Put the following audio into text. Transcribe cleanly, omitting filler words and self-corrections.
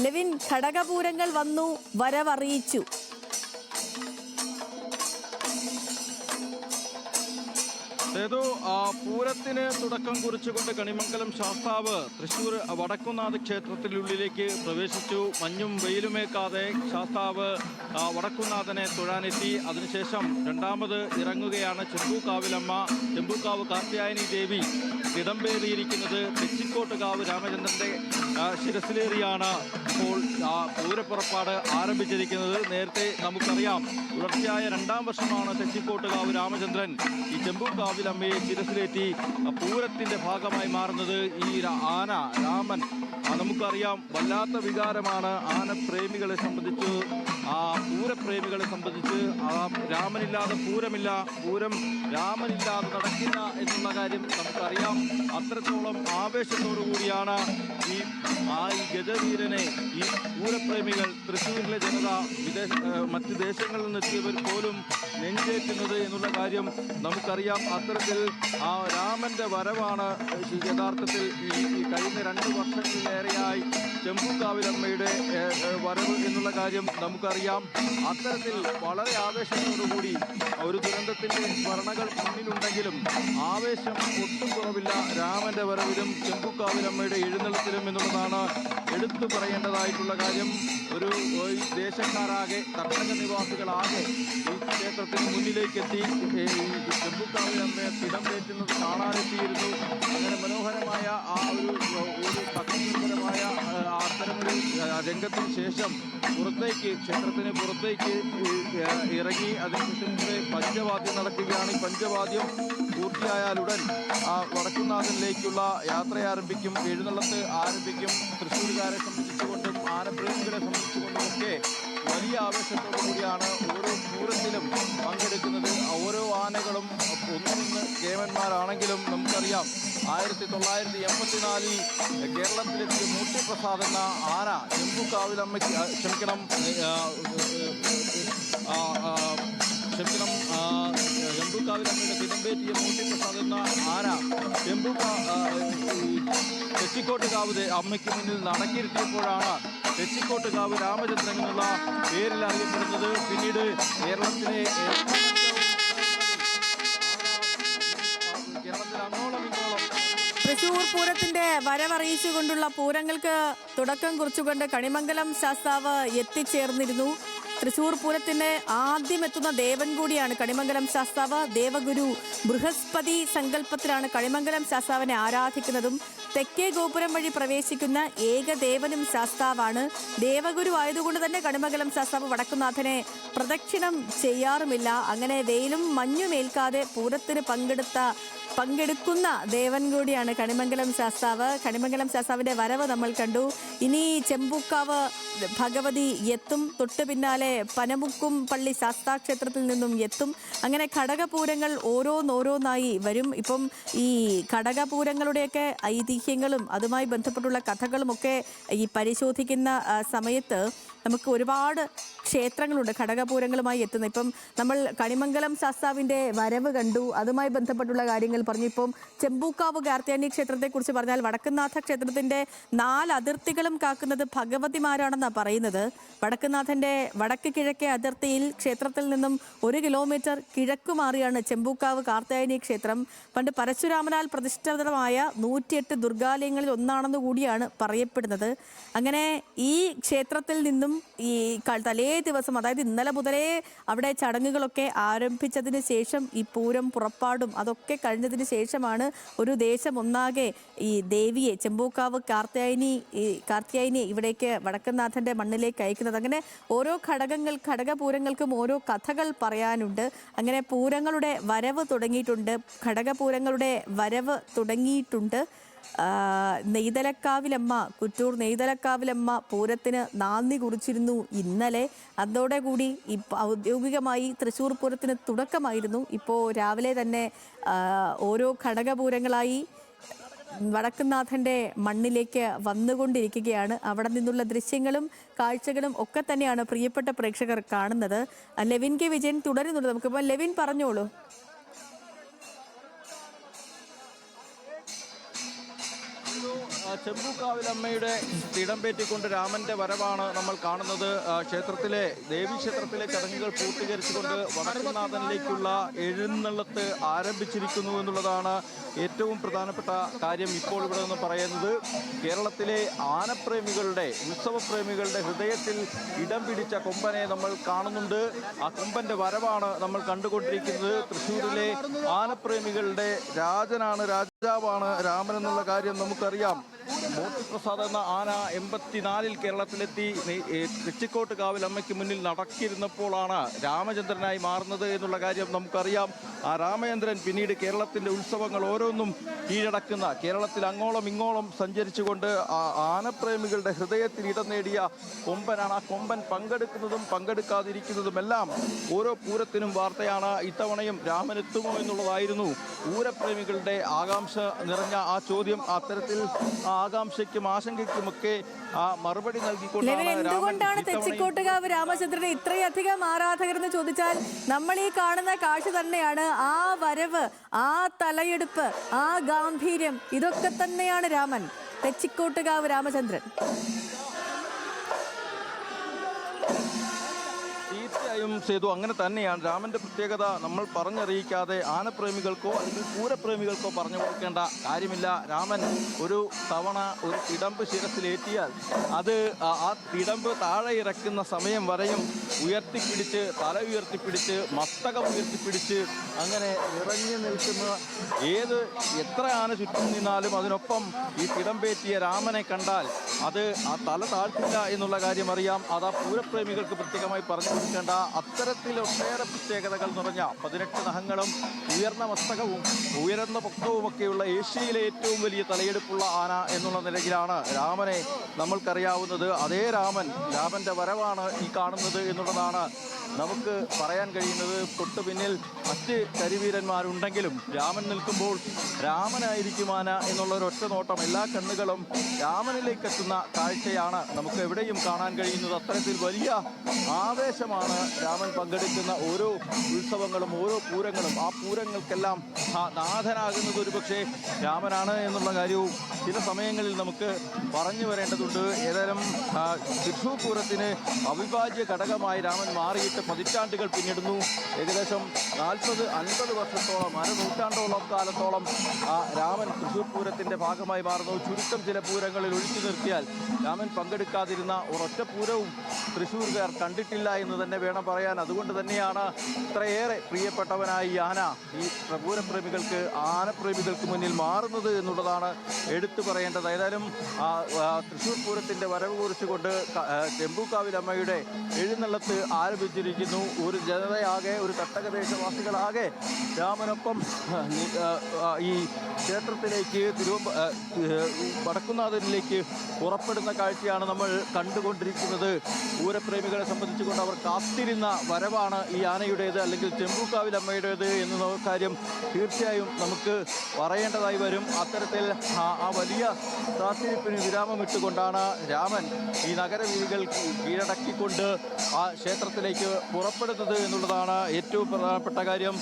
Levin, ഘടകപൂരങ്ങൾ വന്നു, വരവറിയിച്ചു. പൂരത്തിന് തുടക്കം കുറിച്ചുകൊണ്ട് കണിമംഗലം ശാസ്താവ് തൃശ്ശൂർ വടക്കുന്നാഥ് ക്ഷേത്രത്തിനുള്ളിലേക്ക് പ്രവേശിച്ചു. മഞ്ഞും വെയിലുമേക്കാതെ ശാസ്താവ് വടക്കുന്നാഥനെ തൊഴാനെത്തി. അതിനുശേഷം രണ്ടാമത് ഇറങ്ങുകയാണ് ചെമ്പൂക്കാവിലമ്മ. ചെമ്പൂക്കാവ് കാർത്യായനി ദേവി ഇടംപേറിയിരിക്കുന്നത് തെച്ചിക്കോട്ടുകാവ് രാമചന്ദ്രന്റെ ശിരസിലേറിയാണ് ഇപ്പോൾ പൂരപ്പുറപ്പാട് ആരംഭിച്ചിരിക്കുന്നത്. നേരത്തെ നമുക്കറിയാം, തുടർച്ചയായ രണ്ടാം വർഷമാണ് തെച്ചിക്കോട്ടുകാവ് രാമചന്ദ്രൻ ഈ ചെമ്പൂക്കാവിലമ്മയെ ശിരസിലേറ്റി പൂരത്തിന്റെ ഭാഗമായി മാറുന്നത്. ഈ ആന രാമൻ നമുക്കറിയാം, വല്ലാത്ത വികാരമാണ് ആനപ്രേമികളെ സംബന്ധിച്ച്, പൂരപ്രേമികളെ സംബന്ധിച്ച്. രാമനില്ലാതെ പൂരമില്ല, പൂരം രാമനില്ലാതെ നടക്കില്ല എന്നുള്ള കാര്യം നമുക്കറിയാം. അത്രത്തോളം ആവേശത്തോടു കൂടിയാണ് ഈ ഗജവീരനെ ഈ പൂരപ്രേമികൾ, തൃശ്ശൂരിലെ ജനത, മറ്റ് ദേശങ്ങളിൽ നിന്നെത്തിയവർ പോലും നെഞ്ചേറ്റുന്നത് എന്നുള്ള കാര്യം നമുക്കറിയാം. അത്തരത്തിൽ രാമന്റെ വരവാണ് യഥാർത്ഥത്തിൽ ഈ കഴിഞ്ഞ 2 വർഷങ്ങളിലേറെയായി ചെമ്പൂക്കാവിലമ്മയുടെ വരവ് എന്നുള്ള കാര്യം നമുക്കറിയാം. അത്തരത്തിൽ വളരെ ആവേശത്തോടുകൂടി ഒരു ദുരന്തത്തിന്റെ സ്മരണകൾ മുന്നിലുണ്ടെങ്കിലും ആവേശം ഒട്ടും കുറവില്ല രാമന്റെ വരവിലും ചെമ്പൂക്കാവിലമ്മയുടെ എഴുന്നള്ളത്തിലും എന്നുള്ളതാണ് എടുത്തു പറയേണ്ടതായിട്ടുള്ള കാര്യം. ഒരു ദേശക്കാരാകെ, കർണാടക നിവാസികളാകെ ഈ ക്ഷേത്രത്തിന് മുന്നിലേക്കെത്തി ചെമ്പൂക്കാവിലമ്മയെ തിടംപേറ്റുന്നത് കാണാനെത്തിയിരുന്നു. അങ്ങനെ മനോഹരമായ ഒരു ഭക്തിപരമായ അത്തരമൊരു രംഗത്തിന് ശേഷം ക്ഷേത്രത്തിന് പുറത്തേക്ക് ഇറങ്ങി അതിനുശേഷം പഞ്ചവാദ്യം നടക്കുകയാണ്. ഈ പഞ്ചവാദ്യം പൂർത്തിയായാലുടൻ വടക്കുന്നാഥനിലേക്കുള്ള യാത്ര ആരംഭിക്കും, എഴുന്നള്ളത്ത് ആരംഭിക്കും. തൃശ്ശൂരുകാരെ സംബന്ധിച്ചുകൊണ്ടും ആനപ്രേമികളെ സംബന്ധിച്ചുകൊണ്ടുമൊക്കെ വലിയ ആവേശത്തോടു കൂടിയാണ് ഓരോ പൂരത്തിലും പങ്കെടുക്കുന്നത്. ഓരോ ആനകളും ഒന്നൊന്ന് കേവന്മാരാണെങ്കിലും നമുക്കറിയാം 1984 കേരളത്തിലെത്തിയ മൂർത്തിപ്രസാദ് എന്ന ആന ചെമ്പൂക്കാവിലമ്മയ്ക്ക് ചെമ്പൂക്കാവിലമ്മയുടെ തിടമ്പേറ്റിയ മൂർത്തിപ്രസാദ് എന്ന ആന തെച്ചിക്കോട്ടുകാവ് അമ്മയ്ക്ക് മുന്നിൽ നടക്കിരുത്തിയപ്പോഴാണ് തെച്ചിക്കോട്ടുകാവ് രാമചന്ദ്രൻ എന്നുള്ള പേരിൽ അറിയപ്പെടുന്നത്. പിന്നീട് കേരളത്തിലെ അങ്ങോളം ഇങ്ങോളം തൃശ്ശൂർ പൂരത്തിന്റെ വരവറിയിച്ചുകൊണ്ടുള്ള പൂരങ്ങൾക്ക് തുടക്കം കുറിച്ചുകൊണ്ട് കണിമംഗലം ശാസ്താവ് എത്തിച്ചേർന്നിരുന്നു. തൃശ്ശൂർ പൂരത്തിന് ആദ്യം എത്തുന്ന ദേവൻ കൂടിയാണ് കണിമംഗലം ശാസ്താവ്. ദേവഗുരു ബൃഹസ്പതി സങ്കല്പത്തിലാണ് കണിമംഗലം ശാസ്താവിനെ ആരാധിക്കുന്നതും. തെക്കേ ഗോപുരം വഴി പ്രവേശിക്കുന്ന ഏകദേവനും ശാസ്താവാണ്. ദേവഗുരു ആയതുകൊണ്ട് തന്നെ കണിമംഗലം ശാസ്താവ് വടക്കുന്നാഥനെ പ്രദക്ഷിണം ചെയ്യാറുമില്ല. അങ്ങനെ വെയിലും മഞ്ഞുമേൽക്കാതെ പൂരത്തിന് പങ്കെടുക്കുന്ന ദേവൻ കൂടിയാണ് കണിമംഗലം ശാസ്താവ്. കണിമംഗലം ശാസ്താവിന്റെ വരവ് നമ്മൾ കണ്ടു. ഇനി ചെമ്പൂക്കാവ് ഭഗവതി എത്തും. തൊട്ടു പിന്നാലെ പനമുക്കും പള്ളി ശാസ്താക്ഷേത്രത്തിൽ നിന്നും എത്തും. അങ്ങനെ ഘടകപൂരങ്ങൾ ഓരോന്നോരോന്നായി വരും. ഇപ്പം ഈ ഘടകപൂരങ്ങളുടെയൊക്കെ ഐതിഹ്യങ്ങളും അതുമായി ബന്ധപ്പെട്ടുള്ള കഥകളുമൊക്കെ ഈ പരിശോധിക്കുന്ന സമയത്ത് നമുക്ക് ഒരുപാട് ക്ഷേത്രങ്ങളുണ്ട് ഘടകപൂരങ്ങളുമായി എത്തുന്നത്. ഇപ്പം നമ്മൾ കണിമംഗലം ശാസ്താവിൻ്റെ വരവ് കണ്ടു, അതുമായി ബന്ധപ്പെട്ടുള്ള കാര്യങ്ങൾ പറഞ്ഞു. ഇപ്പം ചെമ്പൂക്കാവ് കാർത്യായനി ക്ഷേത്രത്തെക്കുറിച്ച് പറഞ്ഞാൽ വടക്കുന്നാഥ ക്ഷേത്രത്തിൻ്റെ 4 അതിർത്തികളും കാക്കുന്നത് ഭഗവതിമാരാണെന്നാണ് പറയുന്നത്. വടക്കുന്നാഥൻ്റെ വടക്ക് കിഴക്കേ അതിർത്തിയിൽ ക്ഷേത്രത്തിൽ നിന്നും 1 കിലോമീറ്റർ കിഴക്കു മാറിയാണ് ചെമ്പൂക്കാവ് കാർത്യായനി ക്ഷേത്രം. പണ്ട് പരശുരാമനാൽ പ്രതിഷ്ഠിതമായ 108 ദുർഗാലയങ്ങളിൽ ഒന്നാണെന്ന് കൂടിയാണ് പറയപ്പെടുന്നത്. അങ്ങനെ ഈ ക്ഷേത്രത്തിൽ നിന്നും ഈ തലേ ദിവസം, അതായത് ഇന്നലെ മുതലേ അവിടെ ചടങ്ങുകളൊക്കെ ആരംഭിച്ചതിന് ശേഷം ഈ പൂരം പുറപ്പാടും അതൊക്കെ കഴിഞ്ഞതിന് ശേഷമാണ് ഒരു ദേശം ഒന്നാകെ ഈ ദേവിയെ ചെമ്പൂക്കാവ് കാർത്യായനി ഇവിടേക്ക് വടക്കുന്നാഥൻ്റെ മണ്ണിലേക്ക് അയക്കുന്നത്. അങ്ങനെ ഓരോ ഘടകപൂരങ്ങൾക്കും ഓരോ കഥകൾ പറയാനുണ്ട്. അങ്ങനെ പൂരങ്ങളുടെ വരവ് തുടങ്ങിയിട്ടുണ്ട്, ഘടകപൂരങ്ങളുടെ വരവ് തുടങ്ങിയിട്ടുണ്ട്. നെയ്തലക്കാവിലമ്മ, കുറ്റൂർ നെയ്തലക്കാവിലമ്മ പൂരത്തിന് നാന്ദി കുറിച്ചിരുന്നു ഇന്നലെ. അതോടുകൂടി ഔദ്യോഗികമായി തൃശ്ശൂർ പൂരത്തിന് തുടക്കമായിരുന്നു. ഇപ്പോൾ രാവിലെ തന്നെ ഓരോ ഘടകപൂരങ്ങളായി വടക്കുന്നാഥൻ്റെ മണ്ണിലേക്ക് വന്നുകൊണ്ടിരിക്കുകയാണ്. അവിടെ നിന്നുള്ള ദൃശ്യങ്ങളും കാഴ്ചകളും ഒക്കെ തന്നെയാണ് പ്രിയപ്പെട്ട പ്രേക്ഷകർ കാണുന്നത്. ലെവിൻ കെ വിജയൻ തുടരുന്നുണ്ട്. നമുക്കിപ്പോൾ ലെവിൻ പറഞ്ഞോളൂ. ചെമ്പൂക്കാവിലമ്മയുടെ തിടമ്പേറ്റിക്കൊണ്ട് രാമന്റെ വരവാണ് നമ്മൾ കാണുന്നത്. ക്ഷേത്രത്തിലെ ദേവീക്ഷേത്രത്തിലെ ചടങ്ങുകൾ പൂർത്തീകരിച്ചുകൊണ്ട് വടക്കുംനാഥനിലേക്കുള്ള എഴുന്നള്ളത്ത് ആരംഭിച്ചിരിക്കുന്നു എന്നുള്ളതാണ് ഏറ്റവും പ്രധാനപ്പെട്ട കാര്യം ഇപ്പോൾ ഇവിടെ നിന്ന് പറയുന്നത്. കേരളത്തിലെ ആനപ്രേമികളുടെ ഉത്സവപ്രേമികളുടെ ഹൃദയത്തിൽ ഇടം പിടിച്ച കൊമ്പനെ നമ്മൾ കാണുന്നുണ്ട്. ആ കൊമ്പന്റെ വരവാണ് നമ്മൾ കണ്ടുകൊണ്ടിരിക്കുന്നത്. തൃശ്ശൂരിലെ ആനപ്രേമികളുടെ രാജനാണ്, രാജാവാണ് രാമൻ എന്നുള്ള കാര്യം നമുക്കറിയാം. മോത്തിപ്രസാദ് എന്ന ആന 84-ൽ കേരളത്തിലെത്തി തെച്ചിക്കോട്ട് കാവിൽ അമ്മയ്ക്ക് മുന്നിൽ നടക്കിയിരുന്നപ്പോഴാണ് രാമചന്ദ്രനായി മാറുന്നത് എന്നുള്ള കാര്യം നമുക്കറിയാം. ആ രാമചന്ദ്രൻ പിന്നീട് കേരളത്തിൻ്റെ ഉത്സവങ്ങൾ ഓരോന്നും കീഴടക്കുന്ന, കേരളത്തിൽ അങ്ങോളം ഇങ്ങോളം സഞ്ചരിച്ചുകൊണ്ട് ആനപ്രേമികളുടെ ഹൃദയത്തിൽ ഇടം നേടിയ കൊമ്പനാണ്. ആ കൊമ്പൻ പങ്കെടുക്കുന്നതും പങ്കെടുക്കാതിരിക്കുന്നതുമെല്ലാം ഓരോ പൂരത്തിനും വാർത്തയാണ്. ഇത്തവണയും രാമനെത്തുമോ എന്നുള്ളതായിരുന്നു പൂരപ്രേമികളുടെ ആകാംക്ഷ നിറഞ്ഞ ആ ചോദ്യം. അത്തരത്തിൽ ആകാംക്ഷയ്ക്കും ആശങ്കയ്ക്കുമൊക്കെ മറുപടി നൽകിക്കൊണ്ടാണ് എന്തുകൊണ്ടാണ് തെച്ചിക്കോട്ടുകാവ് രാമചന്ദ്രന് ഇത്രയധികം ആരാധകർ എന്ന് ചോദിച്ചാൽ നമ്മൾ ഈ കാണുന്ന കാഴ്ച തന്നെയാണ്. ആ വരവ്, ആ തലയെടുപ്പ്, ആ ഗാംഭീര്യം, ഇതൊക്കെ തന്നെയാണ് രാമൻ, തെച്ചിക്കോട്ടുകാവ് രാമചന്ദ്രൻ. തീർച്ചയായും സേതു, അങ്ങനെ തന്നെയാണ്. രാമന്റെ പ്രത്യേകത നമ്മൾ പറഞ്ഞറിയിക്കാതെ ആനപ്രേമികൾക്കോ അല്ലെങ്കിൽ പൂരപ്രേമികൾക്കോ പറഞ്ഞു കൊടുക്കേണ്ട കാര്യമില്ല. രാമൻ ഒരു തവണ ഒരു തിടമ്പ് ശിരസിലേറ്റിയാൽ അത് ആ തിടമ്പ് താഴെ ഇറക്കുന്ന സമയം വരെയും ഉയർത്തിപ്പിടിച്ച്, തല ഉയർത്തിപ്പിടിച്ച്, മസ്തകം ഉയർത്തിപ്പിടിച്ച് അങ്ങനെ നിറഞ്ഞു നിൽക്കുന്ന എത്ര ആന ചുറ്റും നിന്നാലും അതിനൊപ്പം ഈ തിടമ്പേറ്റിയ രാമനെ കണ്ടാൽ അത് ആ തല താഴ്ത്തില്ല എന്നുള്ള കാര്യം അറിയാം. അത് ആ പൂരപ്രേമികൾക്ക് പ്രത്യേകമായി പറഞ്ഞു കൊടുക്കേണ്ട അത്തരത്തിൽ ഒട്ടേറെ പ്രത്യേകതകൾ നിറഞ്ഞ 18 നഖങ്ങളും ഉയർന്ന മസ്തകവും ഉയർന്ന പൊക്കവുമൊക്കെയുള്ള ഏഷ്യയിലെ ഏറ്റവും വലിയ തലയെടുപ്പുള്ള ആന എന്നുള്ള നിലയിലാണ് രാമനെ നമ്മൾക്കറിയാവുന്നത്. അതേ രാമന്റെ വരവാണ് ഈ കാണുന്നത് എന്നുള്ളതാണ് നമുക്ക് പറയാൻ കഴിയുന്നത്. തൊട്ടു പിന്നിൽ മറ്റ് കരിവീരന്മാരുണ്ടെങ്കിലും രാമൻ നിൽക്കുമ്പോൾ രാമനായിരിക്കും ആന എന്നുള്ള ഒരൊറ്റ നോട്ടം, എല്ലാ കണ്ണുകളും രാമനിലേക്ക് എത്തുന്ന കാഴ്ചയാണ് നമുക്ക് എവിടെയും കാണാൻ കഴിയുന്നത്. അത്തരത്തിൽ വലിയ ആവേശമാണ് രാമൻ പങ്കെടുക്കുന്ന ഓരോ ഉത്സവങ്ങളും ഓരോ പൂരങ്ങളും. ആ പൂരങ്ങൾക്കെല്ലാം നാഥനാകുന്നത് ഒരുപക്ഷെ രാമനാണ് എന്നുള്ള കാര്യവും ചില സമയങ്ങളിൽ നമുക്ക് പറഞ്ഞു വരേണ്ടതുണ്ട്. ഏതായാലും തൃശ്ശൂർ പൂരത്തിന് അവിഭാജ്യ ഘടകമായി രാമൻ മാറിയിട്ട് പതിറ്റാണ്ടുകൾ പിന്നിടുന്നു. ഏകദേശം 40-50 വർഷത്തോളം, അരനൂറ്റാണ്ടോളം കാലത്തോളം രാമൻ തൃശ്ശൂർ പൂരത്തിൻ്റെ ഭാഗമായി മാറുന്നു. ചുരുക്കം ചില പൂരങ്ങളിൽ ഒഴിച്ചു നിർത്തിയാൽ രാമൻ പങ്കെടുക്കാതിരുന്ന ഒരൊറ്റ പൂരവും തൃശ്ശൂർകാർ കണ്ടിട്ടില്ല എന്ന് തന്നെ വേണം പറയാൻ. അതുകൊണ്ട് തന്നെയാണ് ഇത്രയേറെ പ്രിയപ്പെട്ടവനായി ആന ഈ പൂരപ്രേമികൾക്ക്, ആനപ്രേമികൾക്ക് മുന്നിൽ മാറുന്നത് എന്നുള്ളതാണ് എടുത്തു പറയേണ്ടത്. ഏതായാലും തൃശ്ശൂർ പൂരത്തിൻ്റെ വരവ് കുറിച്ചുകൊണ്ട് ചെമ്പൂക്കാവിലമ്മയുടെ എഴുന്നള്ളത്ത് ആരംഭിച്ചിരിക്കുന്നു. ഒരു ജനതയാകെ, ഒരു തട്ടകദേശവാസികളാകെ രാമനൊപ്പം ഈ ക്ഷേത്രത്തിലേക്ക് വടക്കുംനാഥനിലേക്ക് പുറപ്പെടുന്ന കാഴ്ചയാണ് നമ്മൾ കണ്ടുകൊണ്ടിരിക്കുന്നത്. പൂരപ്രേമികളെ സംബന്ധിച്ചുകൊണ്ട് അവർ കാത്തിരുന്ന വരവാണ് ഈ ആനയുടേത്, അല്ലെങ്കിൽ ചെമ്പൂക്കാവിലമ്മയുടേത് എന്ന കാര്യം തീർച്ചയായും നമുക്ക് പറയേണ്ടതായി വരും. അത്തരത്തിൽ ആ വലിയ കാത്തിരിപ്പിന് വിരാമമിട്ടുകൊണ്ടാണ് രാമൻ ഈ നഗരവീഥികൾ കീഴടക്കിക്കൊണ്ട് ആ ക്ഷേത്രത്തിലേക്ക് പുറപ്പെടുന്നത് എന്നുള്ളതാണ് ഏറ്റവും പ്രധാനപ്പെട്ട കാര്യം.